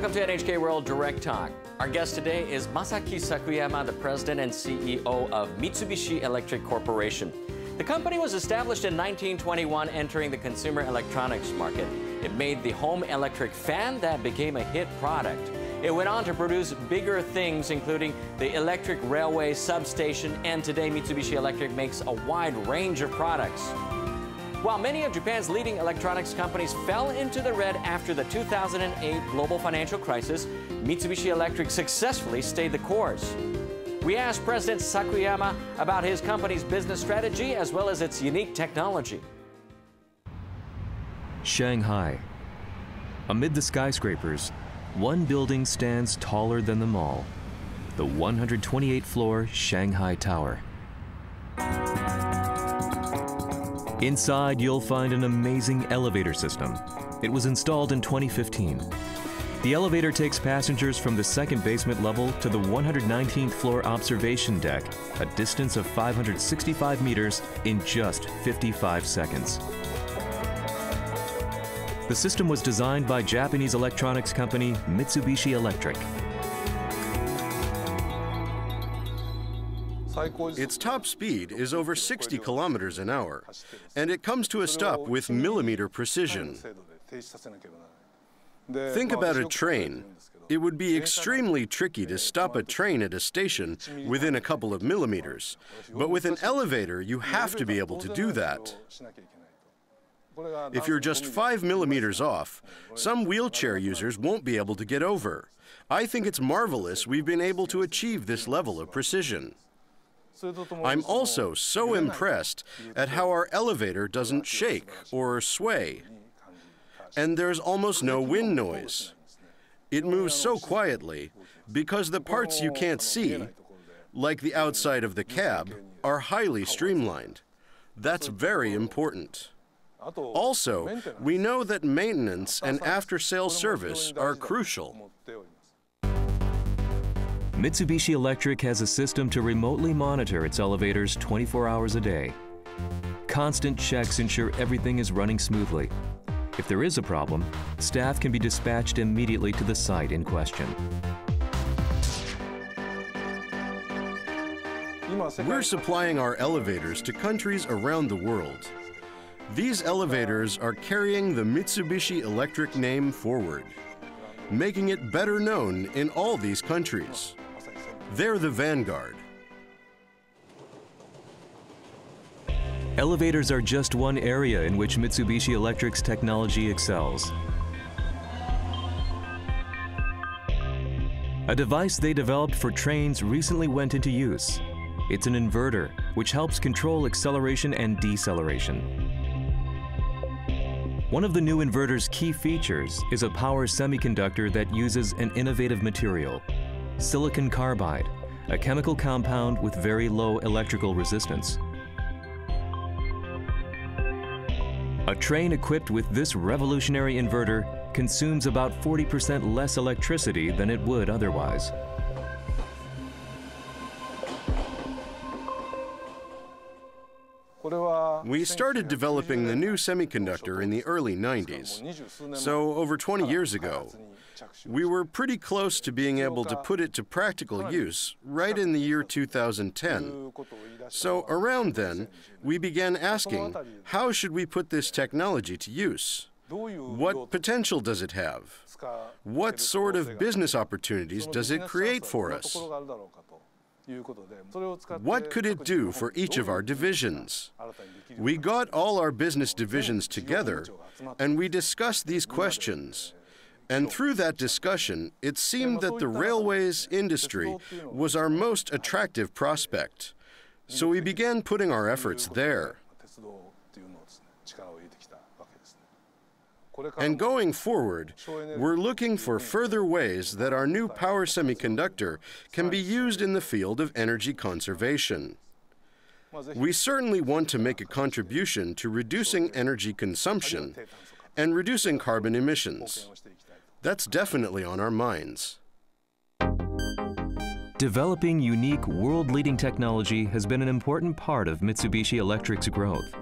Welcome to NHK World Direct Talk. Our guest today is Masaki Sakuyama, the president and CEO of Mitsubishi Electric Corporation. The company was established in 1921, entering the consumer electronics market. It made the home electric fan that became a hit product. It went on to produce bigger things, including the electric railway substation, and today Mitsubishi Electric makes a wide range of products. While many of Japan's leading electronics companies fell into the red after the 2008 global financial crisis, Mitsubishi Electric successfully stayed the course. We asked President Sakuyama about his company's business strategy as well as its unique technology. Shanghai. Amid the skyscrapers, one building stands taller than them all, the 128-floor Shanghai Tower. Inside, you'll find an amazing elevator system. It was installed in 2015. The elevator takes passengers from the second basement level to the 119th floor observation deck, a distance of 565 meters in just 55 seconds. The system was designed by Japanese electronics company Mitsubishi Electric. Its top speed is over 60 kilometers an hour, and it comes to a stop with millimeter precision. Think about a train. It would be extremely tricky to stop a train at a station within a couple of millimeters, but with an elevator, you have to be able to do that. If you're just 5 millimeters off, some wheelchair users won't be able to get over. I think it's marvelous we've been able to achieve this level of precision. I'm also so impressed at how our elevator doesn't shake or sway. And there's almost no wind noise. It moves so quietly because the parts you can't see, like the outside of the cab, are highly streamlined. That's very important. Also, we know that maintenance and after-sales service are crucial. Mitsubishi Electric has a system to remotely monitor its elevators 24 hours a day. Constant checks ensure everything is running smoothly. If there is a problem, staff can be dispatched immediately to the site in question. We're supplying our elevators to countries around the world. These elevators are carrying the Mitsubishi Electric name forward, making it better known in all these countries. They're the vanguard. Elevators are just one area in which Mitsubishi Electric's technology excels. A device they developed for trains recently went into use. It's an inverter, which helps control acceleration and deceleration. One of the new inverter's key features is a power semiconductor that uses an innovative material, silicon carbide, a chemical compound with very low electrical resistance. A train equipped with this revolutionary inverter consumes about 40% less electricity than it would otherwise. We started developing the new semiconductor in the early 90s, so over 20 years ago. We were pretty close to being able to put it to practical use right in the year 2010. So around then, we began asking, how should we put this technology to use? What potential does it have? What sort of business opportunities does it create for us? What could it do for each of our divisions? We got all our business divisions together, and we discussed these questions. And through that discussion, it seemed that the railways industry was our most attractive prospect. So we began putting our efforts there. And going forward, we're looking for further ways that our new power semiconductor can be used in the field of energy conservation. We certainly want to make a contribution to reducing energy consumption and reducing carbon emissions. That's definitely on our minds. Developing unique, world-leading technology has been an important part of Mitsubishi Electric's growth.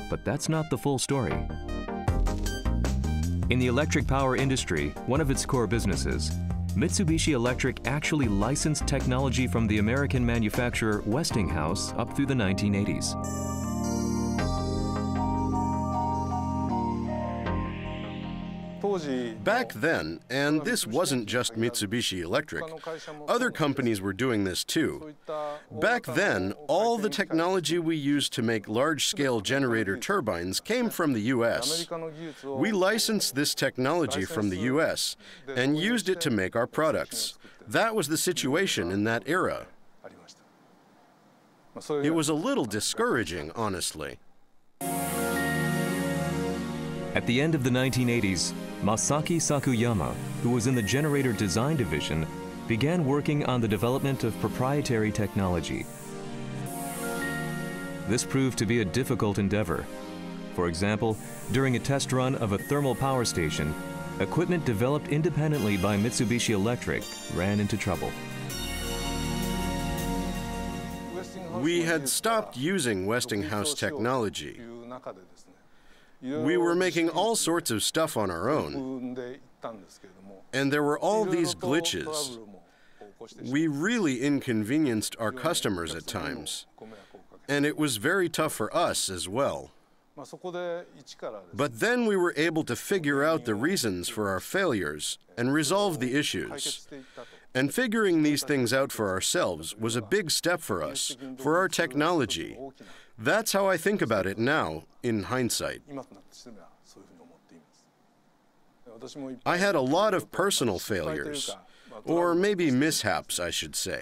But that's not the full story. In the electric power industry, one of its core businesses, Mitsubishi Electric actually licensed technology from the American manufacturer Westinghouse up through the 1980s. Back then, and this wasn't just Mitsubishi Electric, other companies were doing this too. Back then, all the technology we used to make large-scale generator turbines came from the US. We licensed this technology from the US and used it to make our products. That was the situation in that era. It was a little discouraging, honestly. At the end of the 1980s, Masaki Sakuyama, who was in the generator design division, began working on the development of proprietary technology. This proved to be a difficult endeavor. For example, during a test run of a thermal power station, equipment developed independently by Mitsubishi Electric ran into trouble. We had stopped using Westinghouse technology. We were making all sorts of stuff on our own, and there were all these glitches. We really inconvenienced our customers at times, and it was very tough for us as well. But then we were able to figure out the reasons for our failures and resolve the issues. And figuring these things out for ourselves was a big step for us, for our technology. That's how I think about it now, in hindsight. I had a lot of personal failures, or maybe mishaps, I should say.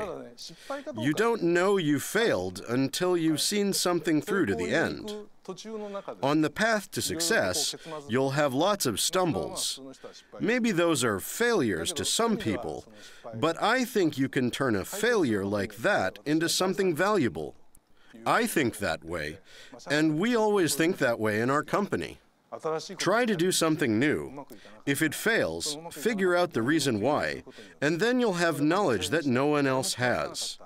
You don't know you failed until you've seen something through to the end. On the path to success, you'll have lots of stumbles. Maybe those are failures to some people, but I think you can turn a failure like that into something valuable. I think that way, and we always think that way in our company. Try to do something new. If it fails, figure out the reason why, and then you'll have knowledge that no one else has.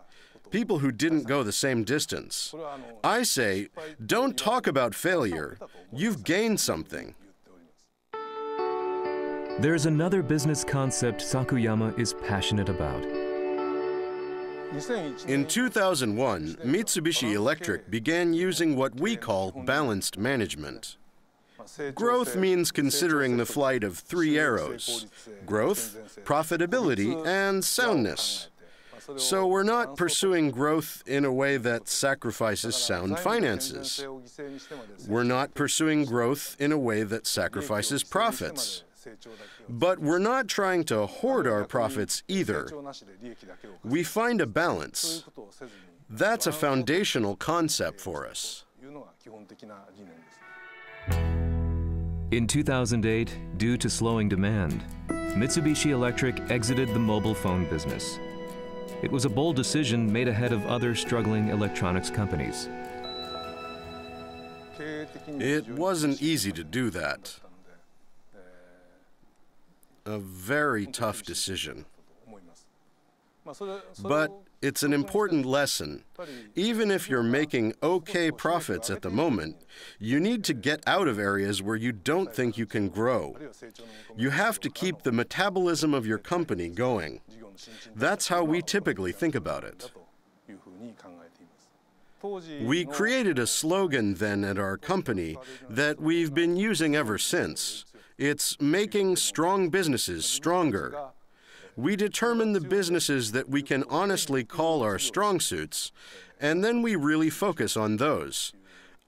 People who didn't go the same distance. I say, don't talk about failure. You've gained something. There's another business concept Sakuyama is passionate about. In 2001, Mitsubishi Electric began using what we call balanced management. Growth means considering the flight of three arrows: growth, profitability, and soundness. So we're not pursuing growth in a way that sacrifices sound finances. We're not pursuing growth in a way that sacrifices profits. But we're not trying to hoard our profits either. We find a balance. That's a foundational concept for us. In 2008, due to slowing demand, Mitsubishi Electric exited the mobile phone business. It was a bold decision made ahead of other struggling electronics companies. It wasn't easy to do that. A very tough decision. But it's an important lesson. Even if you're making okay profits at the moment, you need to get out of areas where you don't think you can grow. You have to keep the metabolism of your company going. That's how we typically think about it. We created a slogan then at our company that we've been using ever since. It's making strong businesses stronger. We determine the businesses that we can honestly call our strong suits, and then we really focus on those.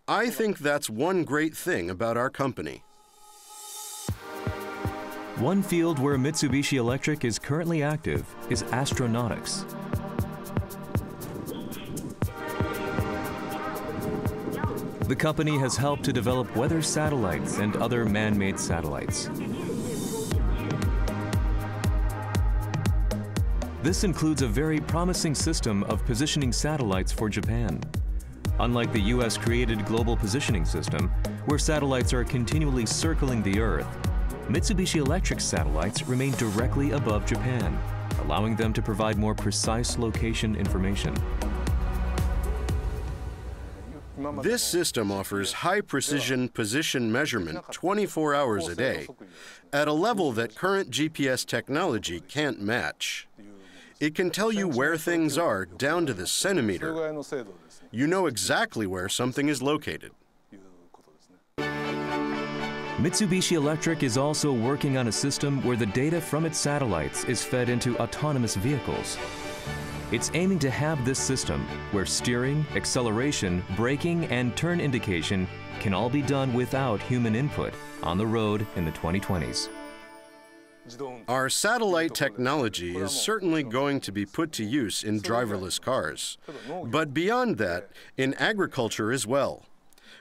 I think that's one great thing about our company. One field where Mitsubishi Electric is currently active is astronautics. The company has helped to develop weather satellites and other man-made satellites. This includes a very promising system of positioning satellites for Japan. Unlike the US-created Global Positioning System, where satellites are continually circling the Earth, Mitsubishi Electric's satellites remain directly above Japan, allowing them to provide more precise location information. This system offers high-precision position measurement 24 hours a day at a level that current GPS technology can't match. It can tell you where things are down to the centimeter. You know exactly where something is located. Mitsubishi Electric is also working on a system where the data from its satellites is fed into autonomous vehicles. It's aiming to have this system where steering, acceleration, braking, and turn indication can all be done without human input on the road in the 2020s. Our satellite technology is certainly going to be put to use in driverless cars, but beyond that, in agriculture as well.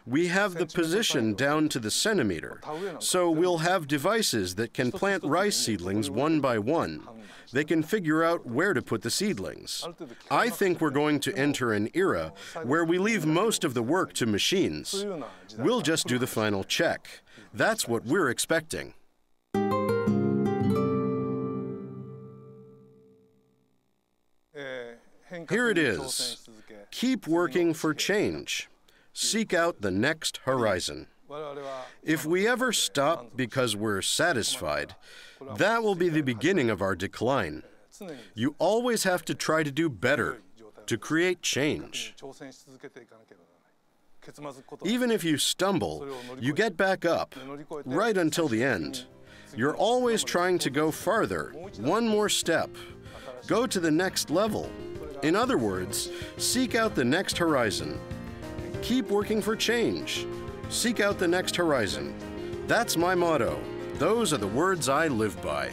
We have the position down to the centimeter, so we'll have devices that can plant rice seedlings one by one. They can figure out where to put the seedlings. I think we're going to enter an era where we leave most of the work to machines. We'll just do the final check. That's what we're expecting. Here it is. Keep working for change. Seek out the next horizon. If we ever stop because we're satisfied, that will be the beginning of our decline. You always have to try to do better, to create change. Even if you stumble, you get back up, right until the end. You're always trying to go farther, one more step. Go to the next level. In other words, seek out the next horizon. Keep working for change. Seek out the next horizon. That's my motto. Those are the words I live by.